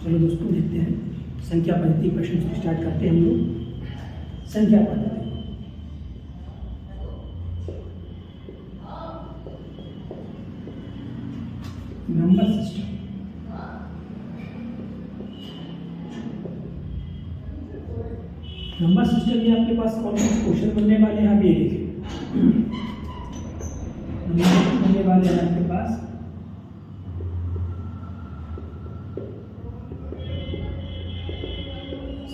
चलो दोस्तों देखते हैं संख्या पद्धति प्रश्न से स्टार्ट करते हैं हम लोग। संख्या पद्धति नंबर सिस्टम। नंबर सिस्टम में आपके पास कौन से क्वेश्चन बनने वाले हैं आप ये देखिए। बनने वाले हैं आपके पास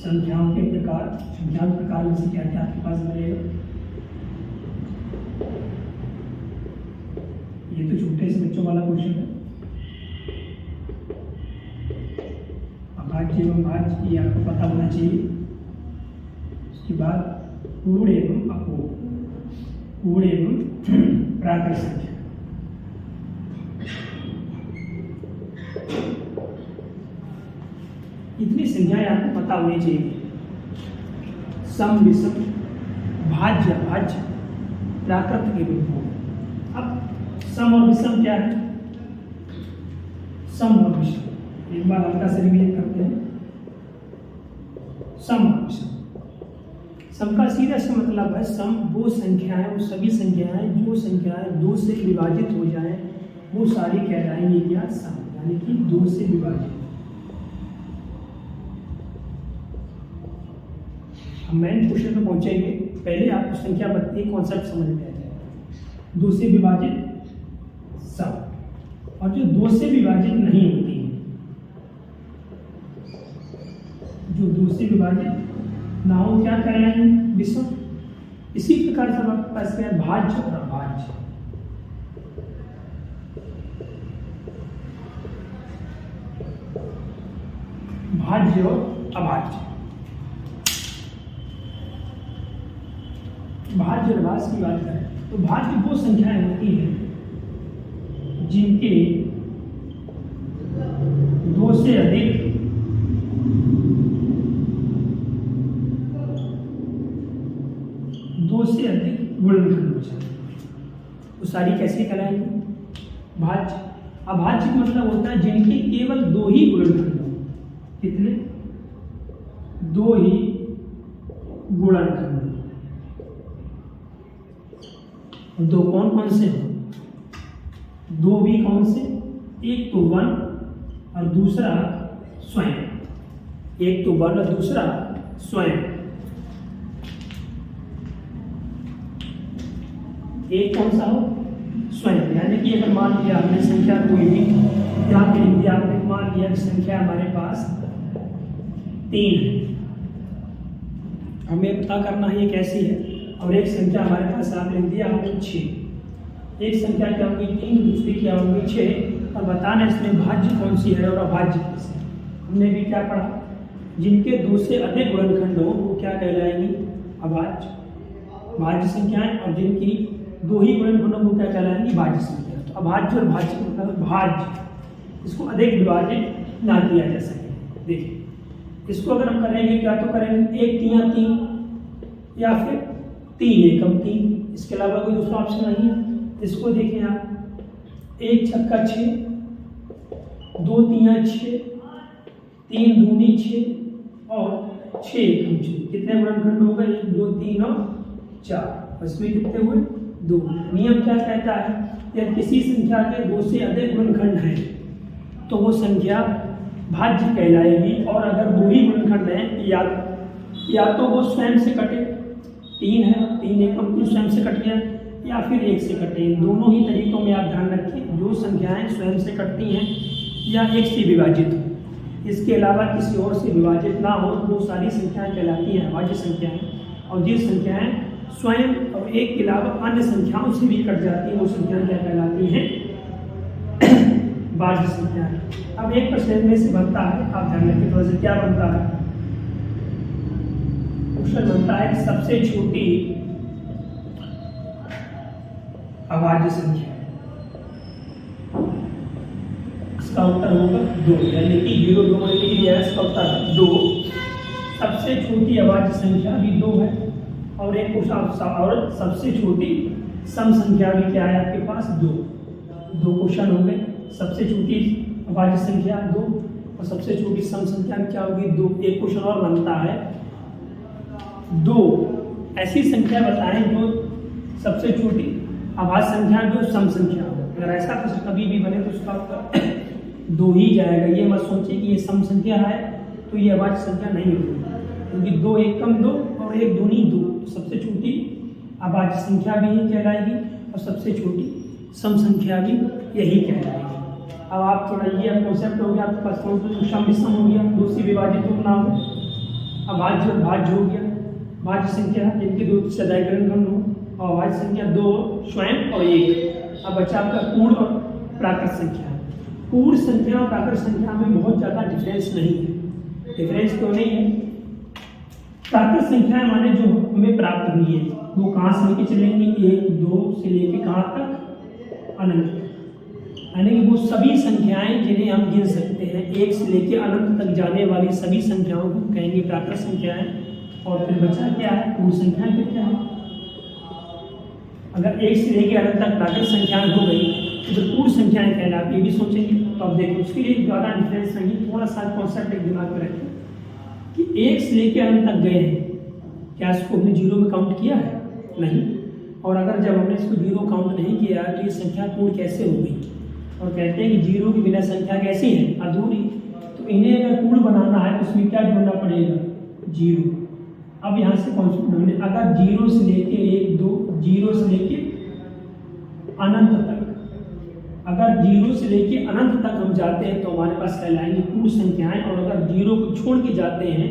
संख्याओं के प्रकार में से क्या क्या आपके पास बनेगा। ये तो छोटे से बच्चों वाला क्वेश्चन है। अभाज्य एवं भाज्य ये आपको पता होना चाहिए। उसके बाद पूर्ण एवं अपूर्ण, पूर्ण एवं प्राकृत संख्या। इतनी संख्याएं आपको पता होनी चाहिए। सम विषम भाज्य अभाज्य प्राकृत के रूप में। अब सम और विषम क्या है? सम और विषम एक बार हल्का से रिवीजन करते हैं। सम और विषम, सम का सीधा सा मतलब है सम वो संख्याएं, वो सभी संख्याएं जो संख्याएं 2 से विभाजित हो जाएं वो सारी कहलाएंगी क्या? सम, यानी कि 2 से विभाजित। हम मेन क्वेश्चन पे पहुंचेंगे, पहले आपको संख्या पद्धति कॉन्सेप्ट समझ में आ जाएगा। 2 से विभाजित सम, और जो 2 से विभाजित नहीं होती है, जो 2 से विभाजित ना हो क्या कहलाएंगे? विषम। इसी प्रकार से आपके पास क्या है? भाज्य और अभाज्य। भाज्य और अभाज्य। भाज्य और अभाज्य की बात करें तो भाज्य वो संख्याएं होती हैं जिनके 2 से अधिक गुणनखंड हो जाए वो सारी कैसे कहलाएंगी? भाज्य। अभाज्य का मतलब होता है जिनके केवल 2 ही गुणनखंड हो। कितने? 2 ही गुणनखंड। और 2 कौन कौन से हो? 2 भी कौन से? एक तो 1 और दूसरा स्वयं। एक तो 1 और दूसरा स्वयं। एक कौन सा हो? स्वयं। यानी कि अगर मान लिया हमने संख्या कोई भी यहाँ पे लिख दिया, आपने मान लिया कि संख्या हमारे पास 3 है, हमें पता करना है ये कैसी है। और एक संख्या हमारे पास आप लिख दिया हमने 6। एक संख्या क्या होगी? 3, दूसरी क्या होगी? 6। और बताना इसमें भाज्य कौन सी है और अभाज्य कौन सी है। हमने भी क्या पढ़ा? जिनके 2 से अधिक गुणनखंड हो वो क्या कहलाएंगी? अभाज्य, भाज्य संख्याएं। और जिनकी 2 ही गुणनखंड हो वो क्या कहलाएंगी? भाज्य संख्या। तो अभाज्य और भाज्य मतलब भाज्य, इसको अधिक विभाजित ना किया जा सके। देखिए इसको अगर हम करेंगे क्या, तो करेंगे 1 3 3 या फिर 3 एकम 3, इसके अलावा कोई दूसरा ऑप्शन नहीं है। इसको देखें आप, 1 छक्का 6, 2 3 6, 3 दूनी 6 और 6 एकम 6। कितने गुणनखंड हो गए? 1 2 3 और 4। इसमें कितने हुए? 2। नियम क्या कहता है? यदि किसी संख्या के 2 से अधिक गुणनखंड हैं तो वो संख्या भाज्य कहलाएगी। और अगर 2 ही गुणनखंड हैं, या तो वो स्वयं से कटे, 3 है 3 एकम 3 स्वयं से कट गया, या फिर 1 से कटे। दोनों ही तरीकों में आप ध्यान रखें, जो संख्याएं स्वयं से कटती हैं या 1 से विभाजित हो, इसके अलावा किसी और से विभाजित ना हो, वो सारी संख्याएं कहलाती हैं अभाज्य संख्याएं। और जिस संख्याएं स्वयं और 1 के अलावा अन्य संख्याओं से भी कट जाती हैं वो संख्याएं क्या कहलाती हैं? भाज्य संख्याएं। अब एक प्रश्न में से बनता है, आप ध्यान रखिए थोड़ा सा, क्या बनता है? क्वेश्चन बनता है कि सबसे छोटी अभाज्य संख्या, इसका उत्तर होगा 2, यानी कि 0 2 लिख दिया है, इसका उत्तर 2। सबसे छोटी अभाज्य संख्या भी 2 है। और एक क्वेश्चन, और सबसे छोटी सम संख्या भी क्या है आपके पास? 2 क्वेश्चन हो गए। सबसे छोटी अभाज्य संख्या 2, और सबसे छोटी सम संख्या क्या होगी 2। एक क्वेश्चन और बनता है 2 ऐसी संख्या बताएं जो सबसे छोटी अभाज्य संख्या जो सम संख्या हो। अगर ऐसा कुछ कभी भी बने तो उसका उत्तर 2 ही जाएगा। ये मत सोचिए कि ये सम संख्या है तो ये अभाज्य संख्या नहीं होगी, क्योंकि 2 एक कम 2 और 1 दूनी 2, सबसे छोटी अभाज्य संख्या भी यही कहलाएगी और सबसे छोटी सम संख्या भी यही कहलाएगी। अब आप थोड़ा ये कॉन्सेप्ट हो गया आपके पास, कौन सा सम विषम हो गया, 2 से विभाजित होना हो, अभाज्य और भाज्य हो गया, भाज्य संख्या जिनके 2 सदाईकरण खंड हो, और अभाज्य संख्या 2 स्वयं और 1। अब बचा आपका पूर्ण और प्राकृत संख्या। पूर्ण संख्या और प्राकृत संख्या में बहुत ज़्यादा डिफरेंस नहीं है। डिफरेंस क्यों नहीं है? प्राकृत संख्या माने जो हमें प्राप्त हुई है वो कहाँ से लेके चलेंगे, 1 2 से लेके कहाँ तक, अनंत। यानी कि वो सभी संख्याएं जिन्हें हम गिन सकते हैं, 1 से लेके अनंत तक जाने वाली सभी संख्याओं को कहेंगे प्राकृत संख्याएं। और फिर बचा क्या है, पूर्ण संख्याएं। फिर क्या है, अगर 1 से लेके अनंत तक प्राकृत संख्याएं हो गई तो पूर्ण संख्याएं कहलाती, ये भी सोचेंगे। तो अब देखो उसके लिए ज़्यादा डिफरेंस नहीं, थोड़ा सा कॉन्सेप्ट एक दिमाग में रखें कि 1 से लेके अनंत तक गए हैं, क्या इसको हमने 0 में काउंट किया है? नहीं। और अगर जब हमने इसको 0 काउंट नहीं किया तो ये संख्या पूर्ण कैसे हो गई? और कहते हैं कि 0 के बिना संख्या कैसी है, अधूरी। तो इन्हें अगर पूर्ण बनाना है तो इसमें क्या जोड़ना पड़ेगा, 0। अब यहाँ से कौन सी पूर्ण, अगर 0 से लेके 1 2 0 से लेके अनंत तक, अगर 0 से लेके अनंत तक हम जाते हैं तो हमारे पास कहलाएंगे पूर्ण संख्याएं। और अगर 0 को छोड़ के जाते हैं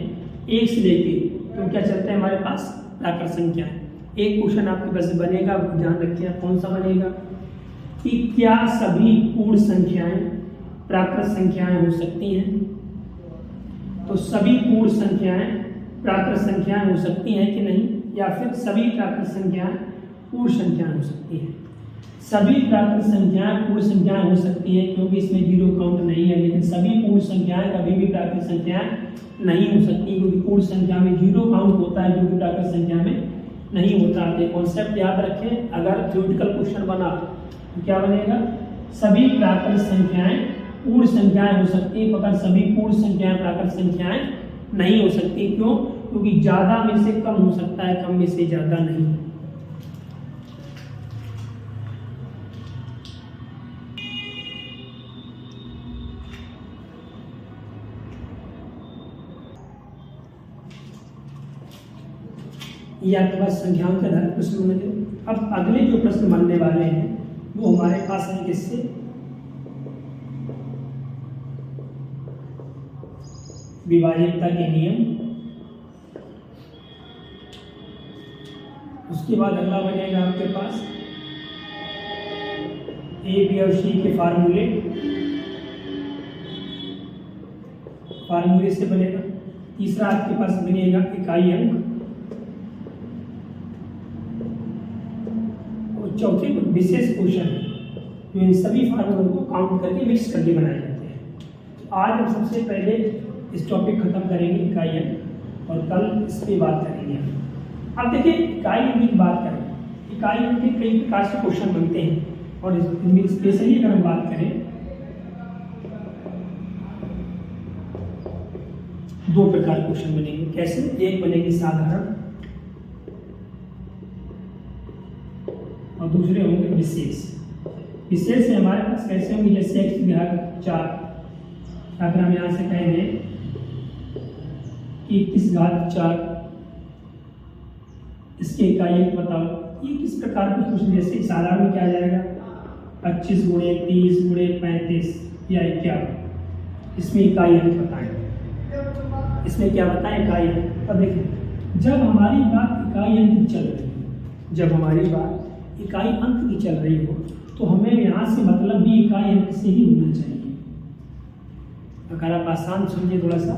1 से लेके तो क्या चलता है हमारे पास, प्राकृत संख्याएं। एक क्वेश्चन आपके पास बनेगा, ध्यान रखिए कौन सा बनेगा, कि क्या सभी पूर्ण संख्याएं प्राकृत संख्याएं हो सकती हैं? तो सभी पूर्ण संख्याएं प्राकृत संख्याएं हो सकती हैं कि नहीं, या फिर सभी प्राकृत संख्याएं पूर्ण संख्याएं हो सकती हैं? सभी प्राकृत संख्याएं पूर्ण संख्याएं हो सकती हैं क्योंकि इसमें 0 काउंट नहीं है, लेकिन सभी पूर्ण संख्याएं कभी भी प्राकृत संख्याएं नहीं हो सकती, क्योंकि पूर्ण संख्या में 0 काउंट होता है जो कि प्राकृत संख्या में नहीं होता है। कॉन्सेप्ट याद रखें, अगर थ्योरेटिकल क्वेश्चन बना तो क्या बनेगा, सभी प्राकृत संख्याएं पूर्ण संख्याएं हो सकती हैं, मगर सभी पूर्ण संख्याएं प्राकृत संख्याएं नहीं हो सकती। क्यों? क्योंकि ज़्यादा में से कम हो सकता है, कम में से ज़्यादा नहीं। ये आपके पास संख्याओं के आधारित प्रश्न बने। अब अगले जो प्रश्न बनने वाले हैं वो हमारे पास है किससे, विभाज्यता के नियम। उसके बाद अगला बनेगा आपके पास ए बी और सी के फार्मूले से बनेगा। तीसरा आपके पास बनेगा इकाई अंक। चौथे विशेष क्वेश्चन जो इन सभी फार्मूलों को काउंट करके मिक्स करके बनाए जाते हैं। आज हम सबसे पहले इस टॉपिक खत्म करेंगे इकाई अंक, और कल इस पर बात करेंगे। अब देखिए इकाई अंक की बात करें, इकाई अंक के कई प्रकार से क्वेश्चन बनते हैं, और इसमें स्पेशली अगर हम बात करें 2 प्रकार क्वेश्चन बनेंगे। कैसे? एक बनेगी साधारण और दूसरे होंगे विशेष। विशेष से हमारे पास कैसे होंगे, जैसे x की घात 4। अगर हम यहाँ से कह दें कि 21 घात 4 इसके इकाई अंक बताओ, ये किस प्रकार का क्वेश्चन। जैसे साधारण में क्या आ जाएगा, 25 गुणे 30 गुणे 35 या 51, इसमें इकाई अंक बताएं। इसमें क्या बताएं, इकाई अंक। और देखिए जब हमारी बात इकाई अंक की चल रही है, जब हमारी बात इकाई अंक की चल रही हो तो हमें यहाँ से मतलब भी इकाई अंक से ही होना चाहिए। अगर आप आसान समझिए थोड़ा सा,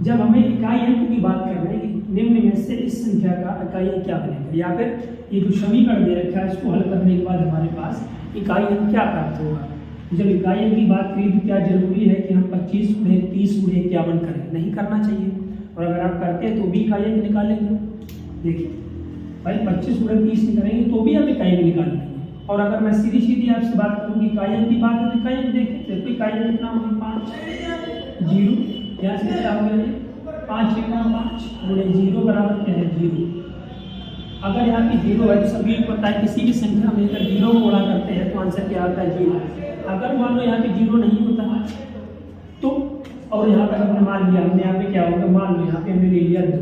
जब हमें इकाई अंक की बात कर रहे हैं कि निम्न में से इस संख्या का इकाई अंक क्या बनेगा, या फिर ये जो समीकरण दे रखा है इसको हल करने के बाद हमारे पास इकाई अंक क्या प्राप्त होगा। जब इकाई अंक की बात करें तो क्या जरूरी है कि हम 25 गुणे 30 गुणे 51 करें? नहीं करना चाहिए। और अगर आप करते हैं तो भी इकाई अंक निकालेंगे। देखिए भाई 25 गुणे 30 करेंगे तो भी आप इकाई अंक निकालेंगे, और अगर मैं सीधी सीधी आपसे बात करूँ कि इकाई अंक की बात है तो इकाई अंक देखें, तो इकाई अंक कितना होगी 5 0, यहाँ से क्या हो गया 5 गुणा 5 गुणे 0 बराबर क्या है 0। अगर यहाँ की 0 है तो सभी को पता है किसी भी संख्या में अगर 0 को गुणा करते हैं तो आंसर क्या आता है 0। अगर मान लो यहाँ पे 0 नहीं होता है तो, और यहाँ पर हमने मान लिया, हमने यहाँ पे क्या होगा मान लो यहाँ पे हमने ले लिया 2,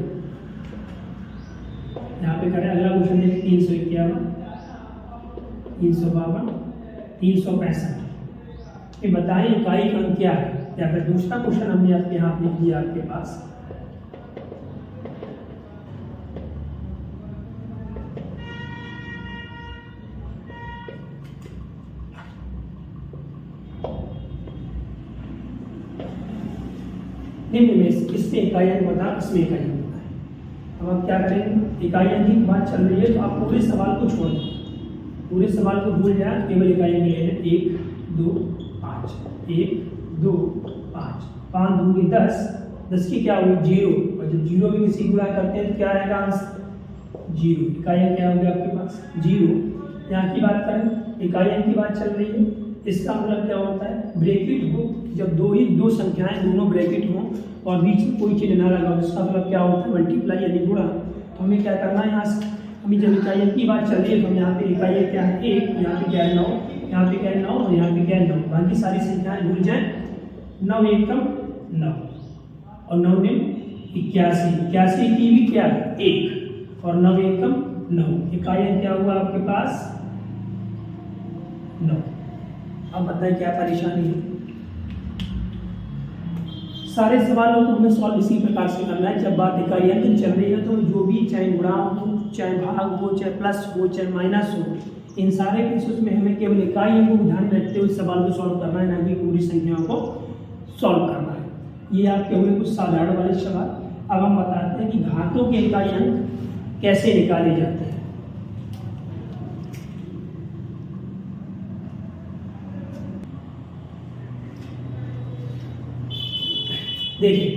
यहाँ पे करें अगला क्वेश्चन देखिए 351 352 365। ये बताएं इकाई का अंक क्या है। या फिर दूसरा क्वेश्चन हमने आपके यहाँ लिख दिया आपके पास, निम्न में इसमें इकाई अंक बता, इसमें इकाई अंक बता है। अब आप क्या करेंगे, इकाई अंक की बात चल रही है तो आप पूरे सवाल को छोड़ दें, पूरे सवाल को भूल जाए, केवल इकाई अंक ले लें 1 2 5 1 2 5 5 दूनी 10, 10 की क्या होगी 0, और जब 0 में किसी गुणा करते हैं तो क्या आएगा आंसर 0। इकाई अंक क्या होगी आपके पास 0। यहाँ की बात करें इकाई अंक की बात चल रही है, इसका मतलब क्या होता है ब्रैकेट हो, जब दो संख्याएं दोनों ब्रैकेट हो और बीच में कोई चिन्ह ना लगा हो, इसका मतलब क्या होता है मल्टीप्लाई यानी गुणा। तो हमें क्या करना है यहाँ से, हमें जब इकाई अंक की बात चल रही है तो हम यहाँ पे इकाई अंक क्या है 1, यहाँ पे क्या है 9, यहाँ पे क्या है 9 और यहाँ पे क्या है 9, बाकी सारी संख्याएं भूल जाए। 9 एकम 9 और 9 ने 81 की भी क्या है 1 और 9 एकम 9, इकाई अंक क्या हुआ आपके पास 9। अब बताएं क्या परेशानी है। सारे सवालों को हमें सॉल्व इसी प्रकार से करना है। जब बात इकाई अंक चल रही है तो जो भी चाहे गुणा हो, चाहे भाग हो, चाहे प्लस हो, चाहे माइनस हो, इन सारे केसेस में हमें केवल इकाई अंक को ध्यान रखते हुए सवाल को सॉल्व करना है, ना कि पूरी संख्याओं को सॉल्व करना है। ये आपके हुए कुछ साधारण वाले सवाल। अब हम बताते हैं कि घातों के इकाई अंक कैसे निकाले जाते हैं। देखिए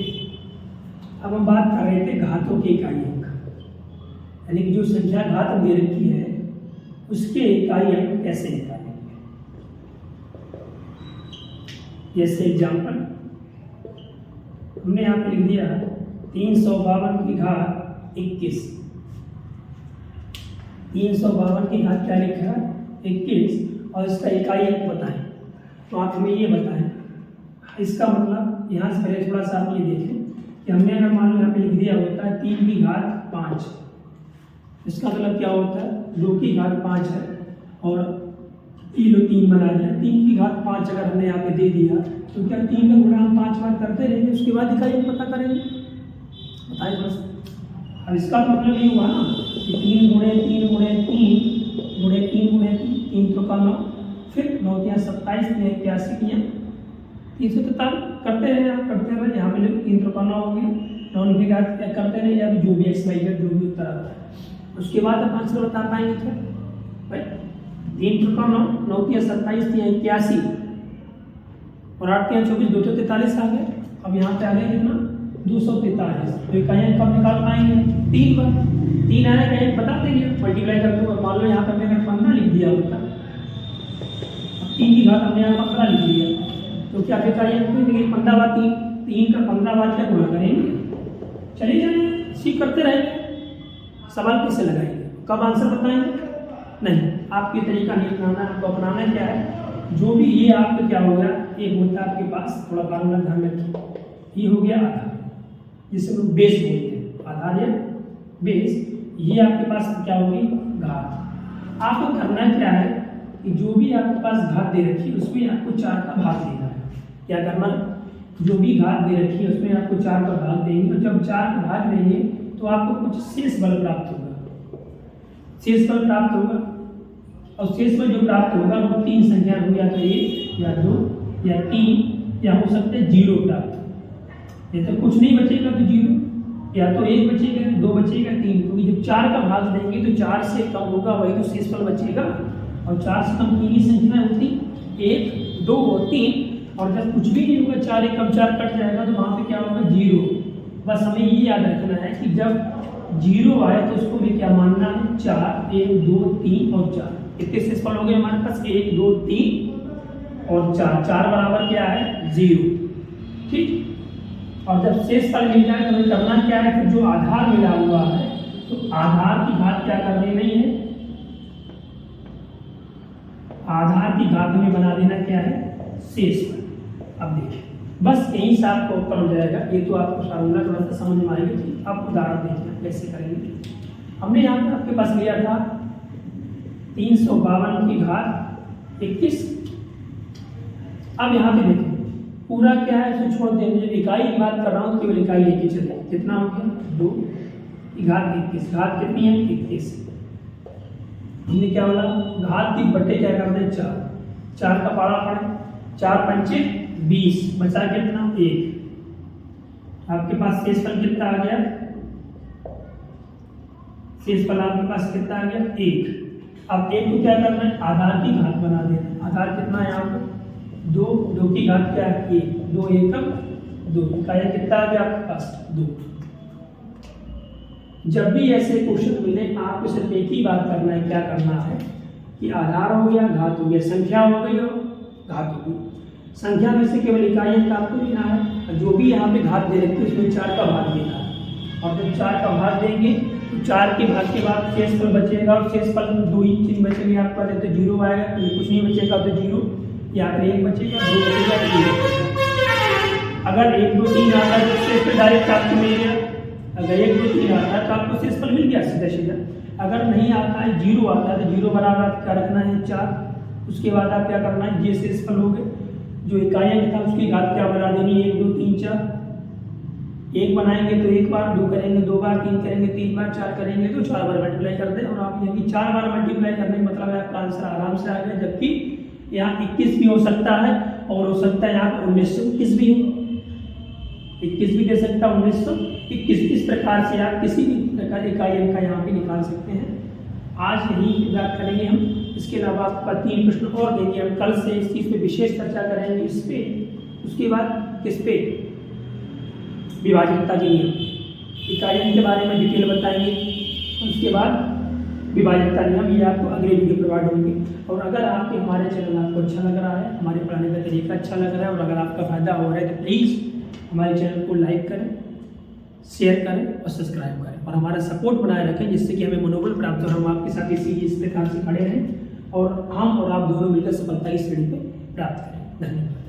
अब हम बात कर रहे थे घातों के इकाई अंक, यानी कि जो संख्या घात दे रखी है उसके इकाई अंक कैसे निकालेंगे। जैसे एग्जाम्पल हमने यहाँ पे लिख दिया 352 की घात 21, 352 की घात क्या लिखा है 21 और इसका इकाई अंक बताएं। तो आप हमें ये बताएं, इसका मतलब यहाँ से पहले थोड़ा सा आप ये देखें कि हमने अगर मान लो यहाँ पे लिख दिया होता है 3 की घात 5, इसका मतलब क्या होता है 2 की घात 5 है और 3 बना दिया। 3 की घात 5 अगर हमने यहाँ पे दे दिया तो क्या 3 का गुणा हम 5 बार करते रहेंगे, उसके बाद इकाई अंक पता करेंगे। बताइए थोड़ा सा। अब इसका मतलब ये हुआ ना कि 3 गुणे 3 गुणे 3 गुणे 3 गुणे 3 तो का 9, फिर 9 या 27 में 81 किया 343 करते रहे, आप करते रहे। यहाँ पे 3 तो का 9 हो गया, 9 की घात करते रहे, या जो भी एक्स वाई जो भी उत्तर आता है उसके बाद आप आंसर बता पाएंगे क्या भाई। 3 तो का 9, 9 की 27 थी 81 और 8 की 24, 243 आ गए। अब यहाँ पे आ गया कितना 243। तो इकाई अंक कब निकाल पाएंगे 3 पर, 3 आया इकाई अंक बता देंगे मल्टीप्लाई करते हुए। मान लो यहाँ पर मैंने 15 लिख दिया होता, 3 की घात हमने यहाँ 15 लिख दिया तो क्या इकाई अंक देखिए 15 बार 3 का 15 बार क्या गुणा करेंगे, चलिए जाएंगे सी करते रहेंगे। सवाल कैसे लगाएंगे, कब आंसर बताएंगे नहीं, आपके तरीका नहीं अपनाना, आपको अपनाना क्या है जो भी ये आपका क्या हो गया, एक होता है आपके पास थोड़ा फार्मूला ध्यान रखिए, ये हो गया आधार जिसे लोग बेस बोलते हैं, आधार या बेस। ये आपके पास क्या होगी घात। आपको करना क्या है कि जो भी आपके पास घात दे रखी है उसमें आपको 4 का भाग देना है। क्या करना, जो भी घात दे रखी है उसमें आपको 4 का भाग देंगे और जब 4 का भाग देंगे तो आपको कुछ शेष बल प्राप्त होगा, शेष बल प्राप्त होगा और शेष बल जो प्राप्त होगा वो 3 संख्या हो, या तो 1 या 2 या 3 या हो सकते हैं 0 प्राप्त। ये तो कुछ नहीं बचेगा तो 0, या तो 1 बचेगा 2 बचेगा 3, क्योंकि जब 4 का भाग देंगे तो 4 से कम होगा वही तो शेष बल बचेगा और 4 से कम 3 ही संख्या होती 1 2 और 3, और जब कुछ भी नहीं होगा 4 एक कम 4 कट जाएगा तो वहाँ पे क्या होगा 0। बस हमें ये याद रखना है कि जब 0 आए तो उसको भी क्या मानना है 4 1 2 3 और 4, कितने शेषफल हो गए हमारे पास? 1 2 3 और 4। 4 बराबर क्या है? 0। ठीक। और जब शेषफल मिल जाए तो हमें करना क्या है? फिर जो आधार मिला हुआ है तो आधार की घात क्या करनी नहीं है? आधार की घात में बना देना क्या है? शेषफल। अब देखिए बस यही से आपका उत्तर हो जाएगा। ये तो आपको फार्मूला थोड़ा सा समझ में आएगा कि आप उदाहरण देखना कैसे करेंगे। हमने यहाँ पर आपके पास लिया था 352 की घात 21। अब यहाँ पे देखो पूरा क्या है, इसे छोड़ देंगे, इकाई की बात कर रहा हूँ, केवल इकाई लेके चले। कितना हो गया? 2 की घात 21। घात कितनी है? 21। हमने क्या बोला? घात 3 बटे क्या करना है? 4। 4 का पारा पड़े, 4 पंचे 20, बचा कितना? 1। आपके पास शेषफल कितना आ गया? शेषफल आपके पास कितना आ गया? 1। अब 1 को क्या करना है? आधार की घात बना देना। आधार कितना है यहाँ पर? 2। 2 की घात क्या है? 1। 2 एकम 2। इकाई कितना आ गया आपके पास? 2। जब भी ऐसे क्वेश्चन मिले आपको सिर्फ एक ही बात करना है। क्या करना है कि आधार हो गया, घात हो गया, संख्या हो गई और घात हो गई। संख्या में से केवल इकाई अंक आपको लेना है। जो भी यहाँ पे घात दे रखी है उसमें 4 का भाग देना है। और जब 4 का भाग देंगे तो 4 के भाग के बाद शेषफल बचेगा और शेषफल 2 ही चीज बचेगी आपका। तो 0 आएगा, तो कुछ नहीं बचेगा तो 0, यहाँ पर 1 बचेगा, 2 बचेगा, 3 बचेगा। अगर 1 2 3 आता है तो शेषफल डायरेक्ट आपको मिल गया। अगर 1 2 3 आता है तो आपको शेषफल मिल गया सीधा सीधा। अगर नहीं आता है, 0 आता है तो 0 बराबर आप क्या रखना है? 4। उसके बाद आप क्या करना है? ये शेषफल हो गए, जो इकाई अंक था उसकी घात क्या बना देनी? 1 2 3 4। 1 बनाएंगे तो 1 बार, 2 करेंगे 2 बार, 3 करेंगे 3 बार, 4 करेंगे तो 4 बार मल्टीप्लाई कर दें। और आप यहाँ 4 बार मल्टीप्लाई करने का मतलब है आपका आंसर आराम से आ गया। जबकि यहाँ 21 भी हो सकता है और हो सकता है यहाँ 1921 भी हो। 21 भी दे सकता है, 1921। इस प्रकार से आप किसी भी प्रकार इकाई अंक का यहाँ पे निकाल सकते हैं। आज यही बात करेंगे हम। इसके अलावा आपका 3 प्रश्न और देंगे हम कल से। इस चीज़ पे विशेष चर्चा करेंगे इस पे। उसके बाद किस पे? विभाजकता के नियम, इकाई अंक के बारे में डिटेल बताएंगे। उसके बाद विभाजकता नियम, ये आपको अगले वीडियो प्रोवाइड होंगे। और अगर आपके हमारे चैनल आपको अच्छा लग रहा है, हमारे पढ़ाने का तरीका अच्छा लग रहा है और अगर आपका फायदा हो रहा है तो प्लीज़ हमारे चैनल को लाइक करें, शेयर करें और सब्सक्राइब करें और हमारा सपोर्ट बनाए रखें, जिससे कि हमें मनोबल प्राप्त हो। हम आपके साथ इस प्रकार से खड़े रहें और हम और आप दोनों मिलकर सफलता की सीढ़ी पर प्राप्त करें। धन्यवाद।